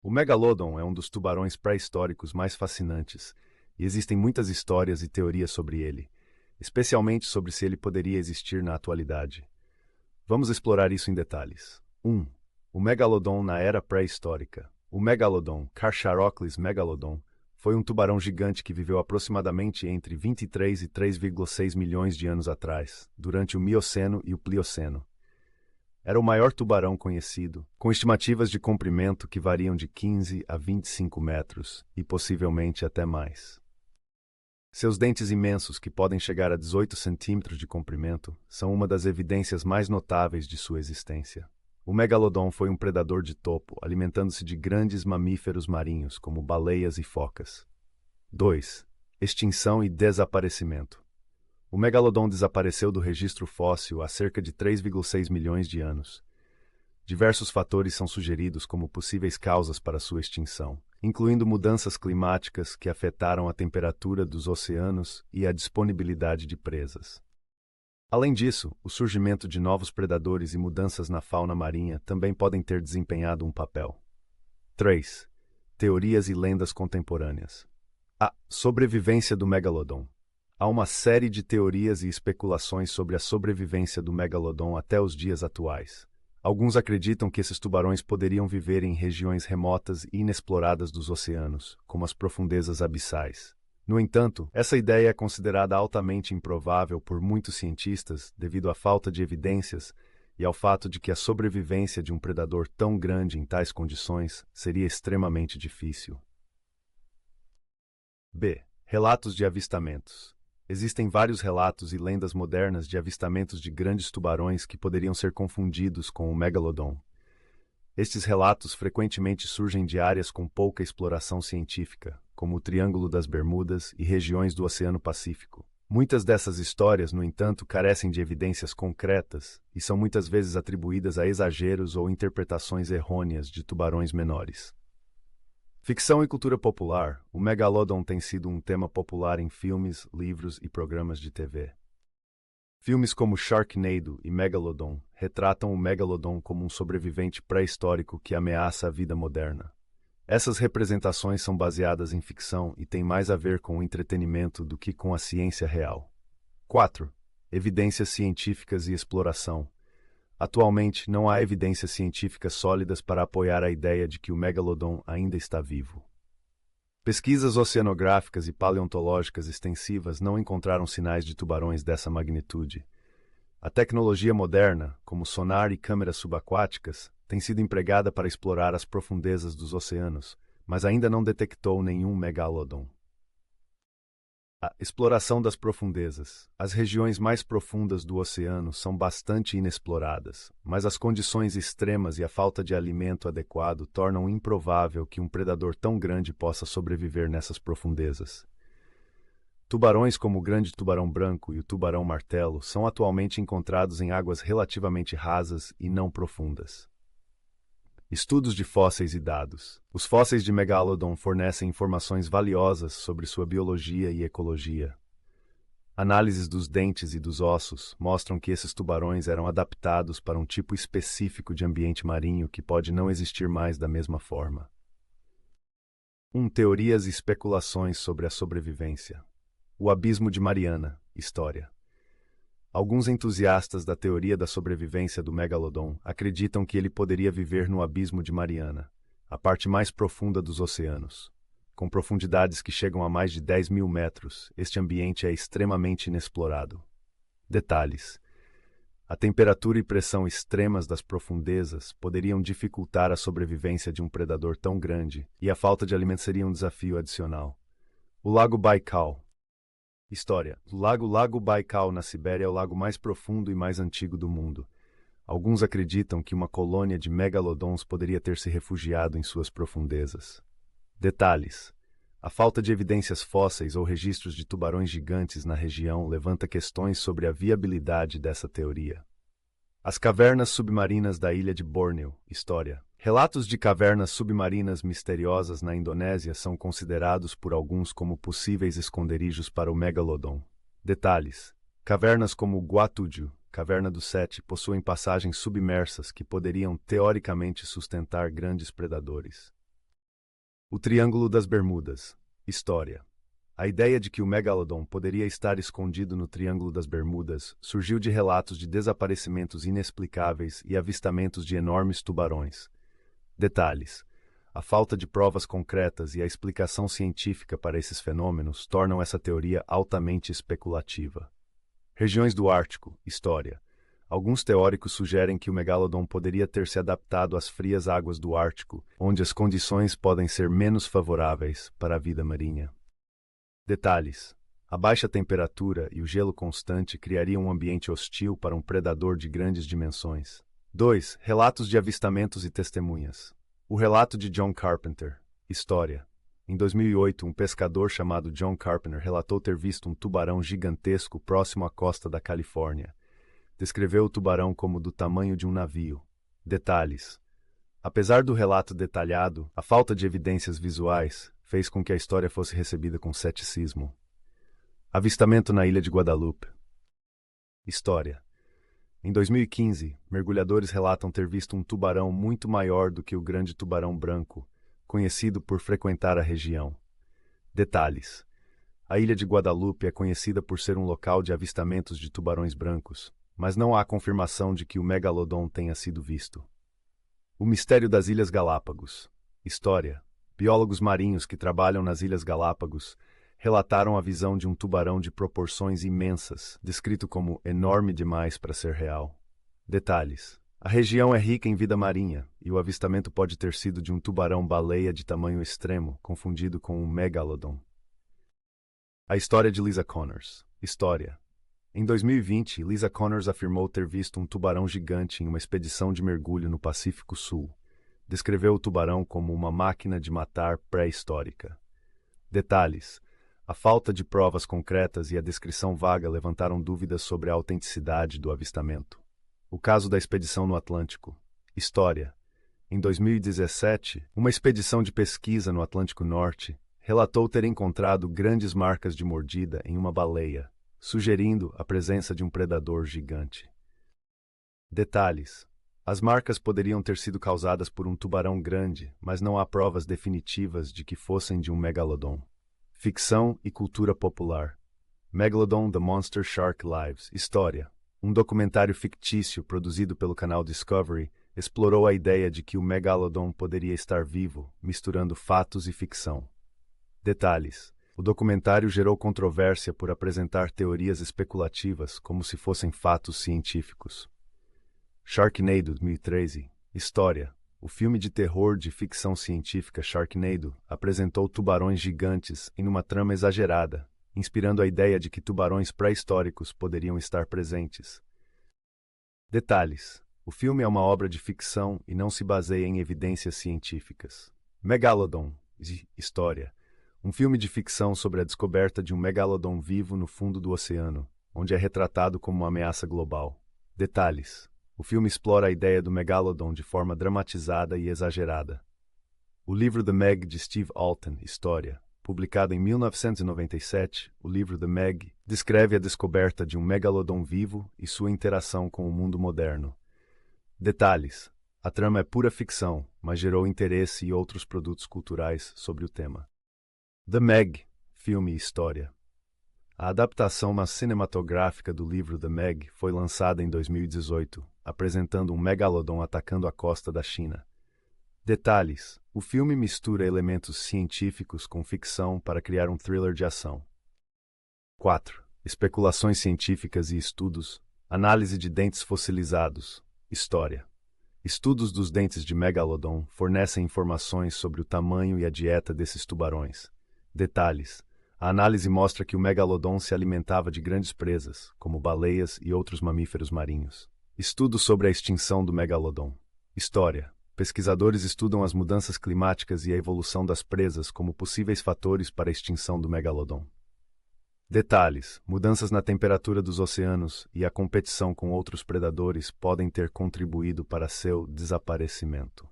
O Megalodon é um dos tubarões pré-históricos mais fascinantes, e existem muitas histórias e teorias sobre ele, especialmente sobre se ele poderia existir na atualidade. Vamos explorar isso em detalhes. 1. O Megalodon na era pré-histórica. O Megalodon, Carcharodontis megalodon, foi um tubarão gigante que viveu aproximadamente entre 23 e 3,6 milhões de anos atrás, durante o Mioceno e o Plioceno. Era o maior tubarão conhecido, com estimativas de comprimento que variam de 15 a 25 metros e possivelmente até mais. Seus dentes imensos, que podem chegar a 18 centímetros de comprimento, são uma das evidências mais notáveis de sua existência. O megalodon foi um predador de topo, alimentando-se de grandes mamíferos marinhos, como baleias e focas. 2. Extinção e desaparecimento. O megalodon desapareceu do registro fóssil há cerca de 3,6 milhões de anos. Diversos fatores são sugeridos como possíveis causas para sua extinção, incluindo mudanças climáticas que afetaram a temperatura dos oceanos e a disponibilidade de presas. Além disso, o surgimento de novos predadores e mudanças na fauna marinha também podem ter desempenhado um papel. 3. Teorias e lendas contemporâneas. A sobrevivência do megalodon. Há uma série de teorias e especulações sobre a sobrevivência do megalodon até os dias atuais. Alguns acreditam que esses tubarões poderiam viver em regiões remotas e inexploradas dos oceanos, como as profundezas abissais. No entanto, essa ideia é considerada altamente improvável por muitos cientistas devido à falta de evidências e ao fato de que a sobrevivência de um predador tão grande em tais condições seria extremamente difícil. B. Relatos de avistamentos. Existem vários relatos e lendas modernas de avistamentos de grandes tubarões que poderiam ser confundidos com o megalodon. Estes relatos frequentemente surgem de áreas com pouca exploração científica, como o Triângulo das Bermudas e regiões do Oceano Pacífico. Muitas dessas histórias, no entanto, carecem de evidências concretas e são muitas vezes atribuídas a exageros ou interpretações errôneas de tubarões menores. Ficção e cultura popular. O megalodon tem sido um tema popular em filmes, livros e programas de TV. Filmes como Sharknado e Megalodon retratam o megalodon como um sobrevivente pré-histórico que ameaça a vida moderna. Essas representações são baseadas em ficção e têm mais a ver com o entretenimento do que com a ciência real. 4. Evidências científicas e exploração. Atualmente, não há evidências científicas sólidas para apoiar a ideia de que o megalodon ainda está vivo. Pesquisas oceanográficas e paleontológicas extensivas não encontraram sinais de tubarões dessa magnitude. A tecnologia moderna, como sonar e câmeras subaquáticas, tem sido empregada para explorar as profundezas dos oceanos, mas ainda não detectou nenhum megalodon. A exploração das profundezas. As regiões mais profundas do oceano são bastante inexploradas, mas as condições extremas e a falta de alimento adequado tornam improvável que um predador tão grande possa sobreviver nessas profundezas. Tubarões como o grande tubarão branco e o tubarão-martelo são atualmente encontrados em águas relativamente rasas e não profundas. Estudos de fósseis e dados. Os fósseis de Megalodon fornecem informações valiosas sobre sua biologia e ecologia. Análises dos dentes e dos ossos mostram que esses tubarões eram adaptados para um tipo específico de ambiente marinho que pode não existir mais da mesma forma. Teorias e especulações sobre a sobrevivência. O Abismo de Mariana. História. Alguns entusiastas da teoria da sobrevivência do megalodon acreditam que ele poderia viver no Abismo de Mariana, a parte mais profunda dos oceanos. Com profundidades que chegam a mais de 10 mil metros, este ambiente é extremamente inexplorado. Detalhes: a temperatura e pressão extremas das profundezas poderiam dificultar a sobrevivência de um predador tão grande, e a falta de alimento seria um desafio adicional. O Lago Baikal. História. O Lago Baikal, na Sibéria, é o lago mais profundo e mais antigo do mundo. Alguns acreditam que uma colônia de megalodons poderia ter se refugiado em suas profundezas. Detalhes: a falta de evidências fósseis ou registros de tubarões gigantes na região levanta questões sobre a viabilidade dessa teoria. As cavernas submarinas da ilha de Borneo. História. Relatos de cavernas submarinas misteriosas na Indonésia são considerados por alguns como possíveis esconderijos para o megalodon. Detalhes: cavernas como Guatuju, Caverna do Sete, possuem passagens submersas que poderiam teoricamente sustentar grandes predadores. O Triângulo das Bermudas. História. A ideia de que o Megalodon poderia estar escondido no Triângulo das Bermudas surgiu de relatos de desaparecimentos inexplicáveis e avistamentos de enormes tubarões. Detalhes. A falta de provas concretas e a explicação científica para esses fenômenos tornam essa teoria altamente especulativa. Regiões do Ártico. História. Alguns teóricos sugerem que o Megalodon poderia ter se adaptado às frias águas do Ártico, onde as condições podem ser menos favoráveis para a vida marinha. Detalhes. A baixa temperatura e o gelo constante criariam um ambiente hostil para um predador de grandes dimensões. 2. Relatos de avistamentos e testemunhas. O relato de John Carpenter. História. Em 2008, um pescador chamado John Carpenter relatou ter visto um tubarão gigantesco próximo à costa da Califórnia. Descreveu o tubarão como do tamanho de um navio. Detalhes. Apesar do relato detalhado, a falta de evidências visuais fez com que a história fosse recebida com ceticismo. Avistamento na ilha de Guadalupe. História. Em 2015, mergulhadores relatam ter visto um tubarão muito maior do que o grande tubarão branco, conhecido por frequentar a região. Detalhes. A ilha de Guadalupe é conhecida por ser um local de avistamentos de tubarões brancos, mas não há confirmação de que o Megalodon tenha sido visto. O mistério das Ilhas Galápagos. História. Biólogos marinhos que trabalham nas Ilhas Galápagos relataram a visão de um tubarão de proporções imensas, descrito como enorme demais para ser real. Detalhes. A região é rica em vida marinha, e o avistamento pode ter sido de um tubarão-baleia de tamanho extremo, confundido com um Megalodon. A história de Lisa Connors. História. Em 2020, Lisa Connors afirmou ter visto um tubarão gigante em uma expedição de mergulho no Pacífico Sul. Descreveu o tubarão como uma máquina de matar pré-histórica. Detalhes. A falta de provas concretas e a descrição vaga levantaram dúvidas sobre a autenticidade do avistamento. O caso da expedição no Atlântico. História. Em 2017, uma expedição de pesquisa no Atlântico Norte relatou ter encontrado grandes marcas de mordida em uma baleia, sugerindo a presença de um predador gigante. Detalhes. As marcas poderiam ter sido causadas por um tubarão grande, mas não há provas definitivas de que fossem de um megalodon. Ficção e cultura popular. Megalodon The Monster Shark Lives. História. Um documentário fictício produzido pelo canal Discovery explorou a ideia de que o megalodon poderia estar vivo, misturando fatos e ficção. Detalhes. O documentário gerou controvérsia por apresentar teorias especulativas como se fossem fatos científicos. Sharknado 2013. História. O filme de terror de ficção científica Sharknado apresentou tubarões gigantes em uma trama exagerada, inspirando a ideia de que tubarões pré-históricos poderiam estar presentes. Detalhes. O filme é uma obra de ficção e não se baseia em evidências científicas. Megalodon. História. Um filme de ficção sobre a descoberta de um megalodon vivo no fundo do oceano, onde é retratado como uma ameaça global. Detalhes. O filme explora a ideia do megalodon de forma dramatizada e exagerada. O livro The Meg de Steve Alten, História. Publicado em 1997, o livro The Meg descreve a descoberta de um megalodon vivo e sua interação com o mundo moderno. Detalhes. A trama é pura ficção, mas gerou interesse e outros produtos culturais sobre o tema. The Meg, filme e história. A adaptação cinematográfica do livro The Meg foi lançada em 2018, apresentando um megalodon atacando a costa da China. Detalhes. O filme mistura elementos científicos com ficção para criar um thriller de ação. 4. Especulações científicas e estudos. Análise de dentes fossilizados. História. Estudos dos dentes de megalodon fornecem informações sobre o tamanho e a dieta desses tubarões. Detalhes. A análise mostra que o megalodon se alimentava de grandes presas, como baleias e outros mamíferos marinhos. Estudos sobre a extinção do megalodon. História. Pesquisadores estudam as mudanças climáticas e a evolução das presas como possíveis fatores para a extinção do megalodon. Detalhes. Mudanças na temperatura dos oceanos e a competição com outros predadores podem ter contribuído para seu desaparecimento.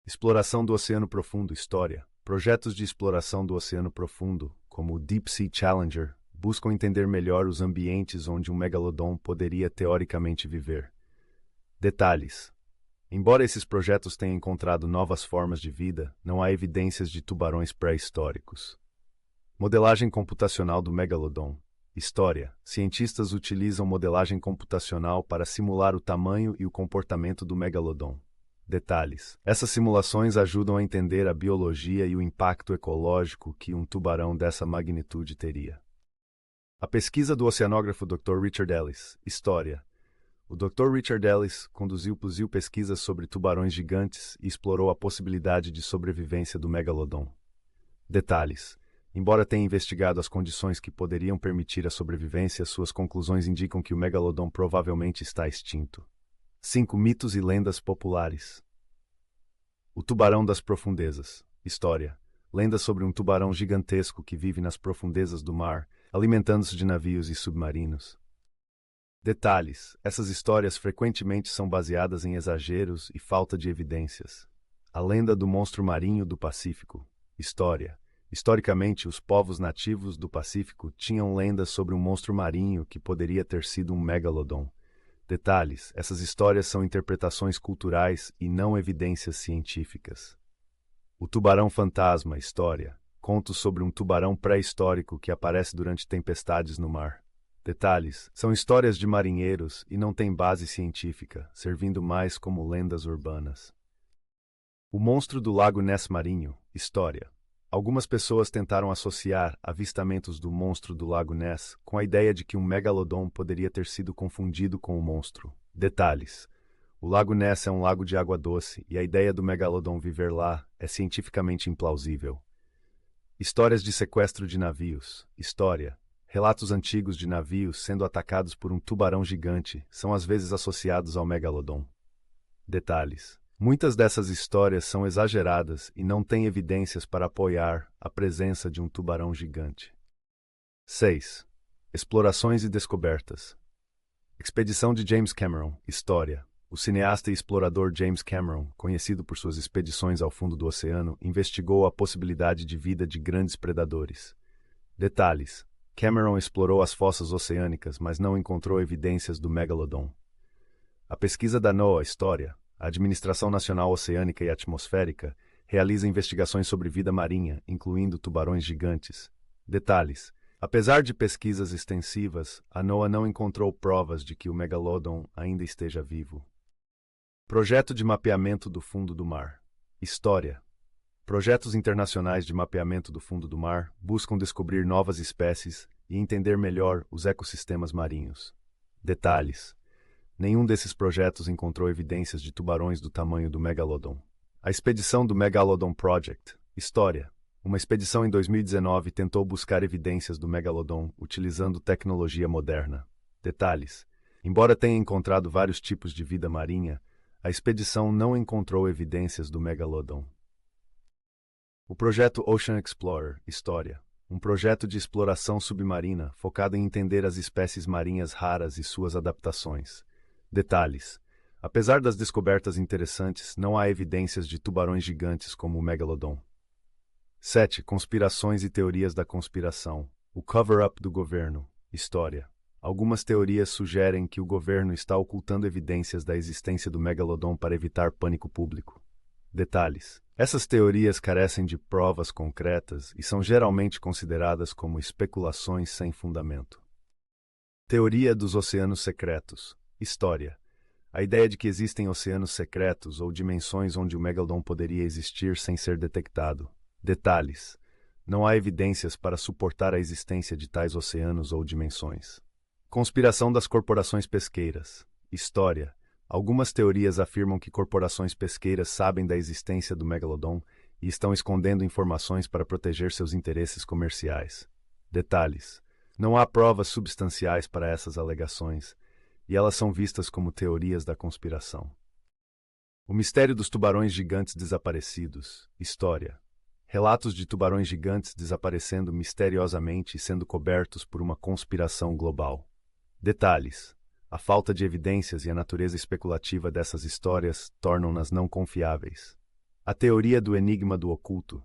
Exploração do Oceano Profundo. História. Projetos de exploração do oceano profundo, como o Deep Sea Challenger, buscam entender melhor os ambientes onde um megalodon poderia teoricamente viver. Detalhes. Embora esses projetos tenham encontrado novas formas de vida, não há evidências de tubarões pré-históricos. Modelagem computacional do Megalodon. História. Cientistas utilizam modelagem computacional para simular o tamanho e o comportamento do Megalodon. Detalhes. Essas simulações ajudam a entender a biologia e o impacto ecológico que um tubarão dessa magnitude teria. A pesquisa do oceanógrafo Dr. Richard Ellis. História. O Dr. Richard Ellis conduziu pesquisas sobre tubarões gigantes e explorou a possibilidade de sobrevivência do Megalodon. Detalhes. Embora tenha investigado as condições que poderiam permitir a sobrevivência, suas conclusões indicam que o Megalodon provavelmente está extinto. 5 mitos e lendas populares. O tubarão das profundezas. História. Lendas sobre um tubarão gigantesco que vive nas profundezas do mar, alimentando-se de navios e submarinos. Detalhes. Essas histórias frequentemente são baseadas em exageros e falta de evidências. A lenda do monstro marinho do Pacífico. História. Historicamente, os povos nativos do Pacífico tinham lendas sobre um monstro marinho que poderia ter sido um megalodon. Detalhes. Essas histórias são interpretações culturais e não evidências científicas. O tubarão fantasma. História. Contos sobre um tubarão pré-histórico que aparece durante tempestades no mar. Detalhes. São histórias de marinheiros e não têm base científica, servindo mais como lendas urbanas. O monstro do lago Ness marinho. História. Algumas pessoas tentaram associar avistamentos do monstro do lago Ness com a ideia de que um megalodon poderia ter sido confundido com o monstro. Detalhes. O lago Ness é um lago de água doce e a ideia do megalodon viver lá é cientificamente implausível. Histórias de sequestro de navios. História. Relatos antigos de navios sendo atacados por um tubarão gigante são às vezes associados ao megalodon. Detalhes. Muitas dessas histórias são exageradas e não têm evidências para apoiar a presença de um tubarão gigante. 6. Explorações e descobertas. Expedição de James Cameron. História. O cineasta e explorador James Cameron, conhecido por suas expedições ao fundo do oceano, investigou a possibilidade de vida de grandes predadores. Detalhes. Cameron explorou as fossas oceânicas, mas não encontrou evidências do megalodon. A pesquisa da NOAA. História. A Administração Nacional Oceânica e Atmosférica realiza investigações sobre vida marinha, incluindo tubarões gigantes. Detalhes. Apesar de pesquisas extensivas, a NOAA não encontrou provas de que o megalodon ainda esteja vivo. Projeto de mapeamento do fundo do mar. História. Projetos internacionais de mapeamento do fundo do mar buscam descobrir novas espécies e entender melhor os ecossistemas marinhos. Detalhes. Nenhum desses projetos encontrou evidências de tubarões do tamanho do megalodon. A expedição do Megalodon Project. História. Uma expedição em 2019 tentou buscar evidências do megalodon utilizando tecnologia moderna. Detalhes. Embora tenha encontrado vários tipos de vida marinha, a expedição não encontrou evidências do megalodon. O projeto Ocean Explorer. História. Um projeto de exploração submarina focado em entender as espécies marinhas raras e suas adaptações. Detalhes. Apesar das descobertas interessantes, não há evidências de tubarões gigantes como o megalodon. 7. Conspirações e teorias da conspiração. O cover-up do governo. História. Algumas teorias sugerem que o governo está ocultando evidências da existência do megalodon para evitar pânico público. Detalhes. Essas teorias carecem de provas concretas e são geralmente consideradas como especulações sem fundamento. Teoria dos oceanos secretos. História. A ideia de que existem oceanos secretos ou dimensões onde o megalodon poderia existir sem ser detectado. Detalhes. Não há evidências para suportar a existência de tais oceanos ou dimensões. Conspiração das corporações pesqueiras. História. Algumas teorias afirmam que corporações pesqueiras sabem da existência do megalodon e estão escondendo informações para proteger seus interesses comerciais. Detalhes. Não há provas substanciais para essas alegações, e elas são vistas como teorias da conspiração. O mistério dos tubarões gigantes desaparecidos. História. Relatos de tubarões gigantes desaparecendo misteriosamente e sendo cobertos por uma conspiração global. Detalhes. A falta de evidências e a natureza especulativa dessas histórias tornam-nas não confiáveis. A teoria do enigma do oculto.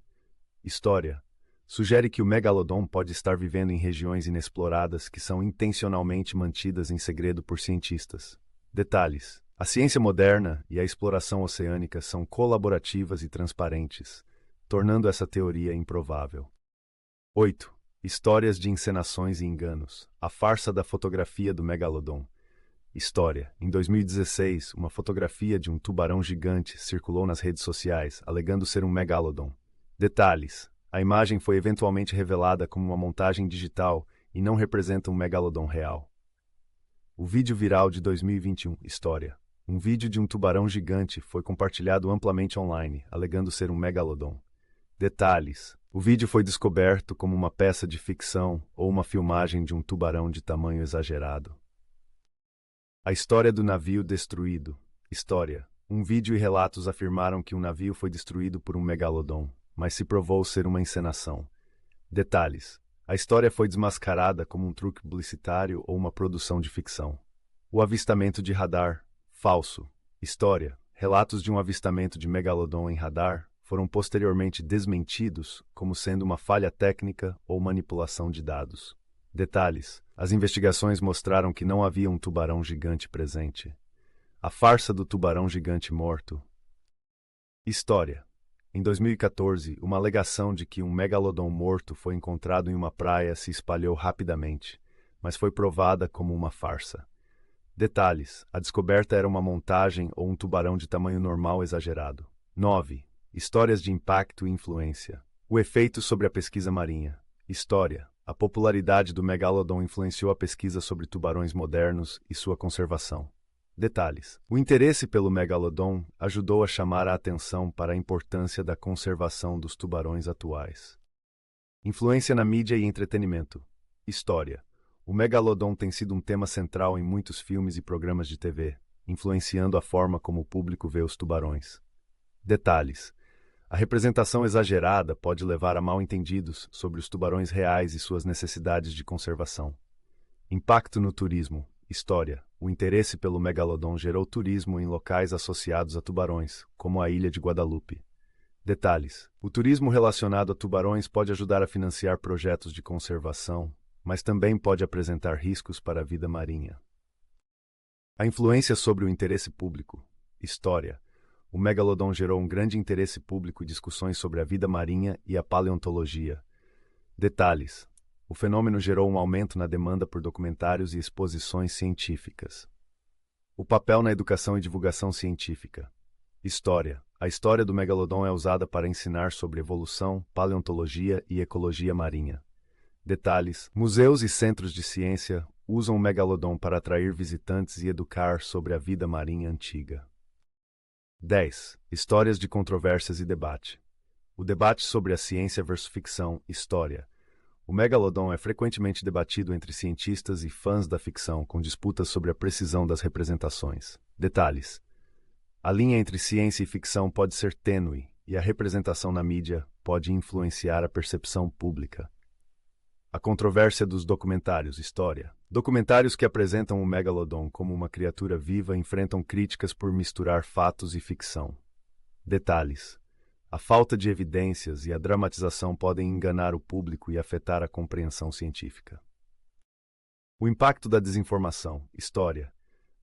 História. Sugere que o megalodon pode estar vivendo em regiões inexploradas que são intencionalmente mantidas em segredo por cientistas. Detalhes. A ciência moderna e a exploração oceânica são colaborativas e transparentes, tornando essa teoria improvável. 8. Histórias de encenações e enganos. A farsa da fotografia do Megalodon. História. Em 2016, uma fotografia de um tubarão gigante circulou nas redes sociais, alegando ser um Megalodon. Detalhes. A imagem foi eventualmente revelada como uma montagem digital e não representa um Megalodon real. O vídeo viral de 2021. História. Um vídeo de um tubarão gigante foi compartilhado amplamente online, alegando ser um Megalodon. Detalhes. O vídeo foi descoberto como uma peça de ficção ou uma filmagem de um tubarão de tamanho exagerado. A história do navio destruído. História. Um vídeo e relatos afirmaram que um navio foi destruído por um Megalodon, mas se provou ser uma encenação. Detalhes. A história foi desmascarada como um truque publicitário ou uma produção de ficção. O avistamento de radar. Falso. História. Relatos de um avistamento de Megalodon em radar foram posteriormente desmentidos como sendo uma falha técnica ou manipulação de dados. Detalhes. As investigações mostraram que não havia um tubarão gigante presente. A farsa do tubarão gigante morto. História. Em 2014, uma alegação de que um megalodon morto foi encontrado em uma praia se espalhou rapidamente, mas foi provada como uma farsa. Detalhes. A descoberta era uma montagem ou um tubarão de tamanho normal exagerado. 9. Histórias de impacto e influência. O efeito sobre a pesquisa marinha. História. A popularidade do megalodon influenciou a pesquisa sobre tubarões modernos e sua conservação. Detalhes. O interesse pelo megalodon ajudou a chamar a atenção para a importância da conservação dos tubarões atuais. Influência na mídia e entretenimento. História. O megalodon tem sido um tema central em muitos filmes e programas de TV, influenciando a forma como o público vê os tubarões. Detalhes. A representação exagerada pode levar a mal-entendidos sobre os tubarões reais e suas necessidades de conservação. Impacto no turismo. História. O interesse pelo megalodon gerou turismo em locais associados a tubarões, como a ilha de Guadalupe. Detalhes. O turismo relacionado a tubarões pode ajudar a financiar projetos de conservação, mas também pode apresentar riscos para a vida marinha. A influência sobre o interesse público. História. O megalodon gerou um grande interesse público e discussões sobre a vida marinha e a paleontologia. Detalhes. O fenômeno gerou um aumento na demanda por documentários e exposições científicas. O papel na educação e divulgação científica. História. A história do megalodon é usada para ensinar sobre evolução, paleontologia e ecologia marinha. Detalhes. Museus e centros de ciência usam o megalodon para atrair visitantes e educar sobre a vida marinha antiga. 10. Histórias de controvérsias e debate. O debate sobre a ciência versus ficção. História. O megalodon é frequentemente debatido entre cientistas e fãs da ficção, com disputas sobre a precisão das representações. Detalhes. A linha entre ciência e ficção pode ser tênue, e a representação na mídia pode influenciar a percepção pública. A controvérsia dos documentários. História. Documentários que apresentam o megalodon como uma criatura viva enfrentam críticas por misturar fatos e ficção. Detalhes. A falta de evidências e a dramatização podem enganar o público e afetar a compreensão científica. O impacto da desinformação. História.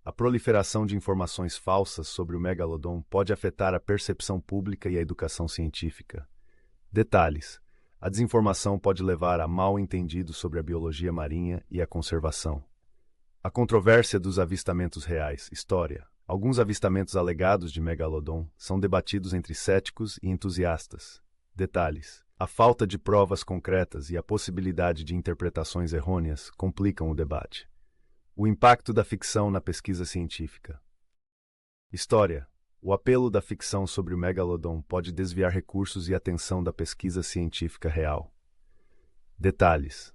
A proliferação de informações falsas sobre o megalodon pode afetar a percepção pública e a educação científica. Detalhes. A desinformação pode levar a mal-entendidos sobre a biologia marinha e a conservação. A controvérsia dos avistamentos reais. História. Alguns avistamentos alegados de megalodon são debatidos entre céticos e entusiastas. Detalhes. A falta de provas concretas e a possibilidade de interpretações errôneas complicam o debate. O impacto da ficção na pesquisa científica. História. O apelo da ficção sobre o megalodon pode desviar recursos e atenção da pesquisa científica real. Detalhes.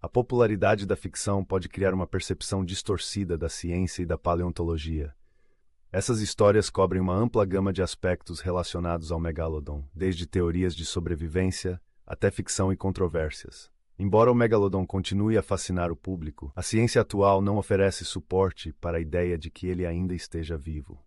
A popularidade da ficção pode criar uma percepção distorcida da ciência e da paleontologia. Essas histórias cobrem uma ampla gama de aspectos relacionados ao megalodon, desde teorias de sobrevivência até ficção e controvérsias. Embora o megalodon continue a fascinar o público, a ciência atual não oferece suporte para a ideia de que ele ainda esteja vivo.